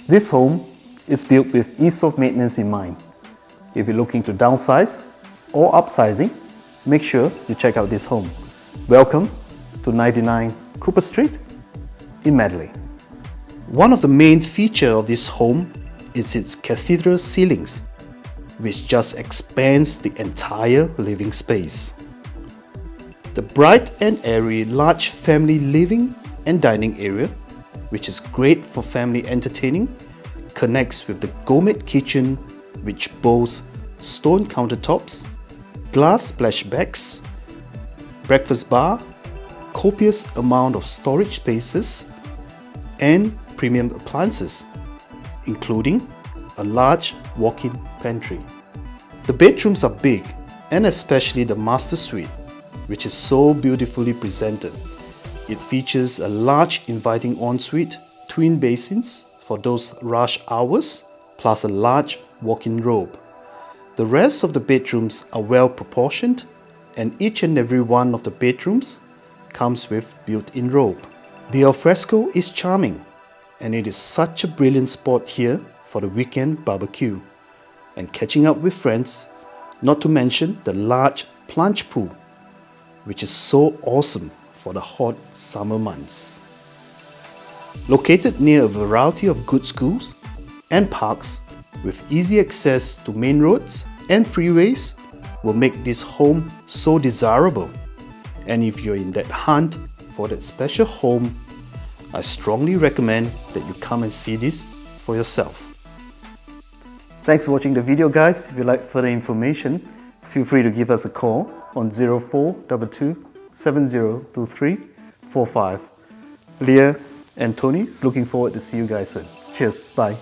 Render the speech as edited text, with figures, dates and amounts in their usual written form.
This home is built with ease of maintenance in mind. If you're looking to downsize or upsizing, make sure you check out this home. Welcome to 99 Cooper Street in Madeley. One of the main features of this home is its cathedral ceilings, which just expands the entire living space. The bright and airy large family living and dining area, which is great for family entertaining, connects with the gourmet kitchen, which boasts stone countertops, glass splashbacks, breakfast bar, copious amount of storage spaces, and premium appliances, including a large walk-in pantry. The bedrooms are big, and especially the master suite, which is so beautifully presented. It features a large inviting ensuite, twin basins for those rush hours, plus a large walk-in robe. The rest of the bedrooms are well proportioned, and each and every one of the bedrooms comes with built-in robe. The alfresco is charming, and it is such a brilliant spot here for the weekend barbecue and catching up with friends, not to mention the large plunge pool, which is so awesome for the hot summer months. Located near a variety of good schools and parks with easy access to main roads and freeways will make this home so desirable. And if you're in that hunt for that special home, I strongly recommend that you come and see this for yourself. Thanks for watching the video, guys. If you'd like further information, feel free to give us a call on 0422 702345. Leah and Tony is looking forward to see you guys soon. Cheers, bye.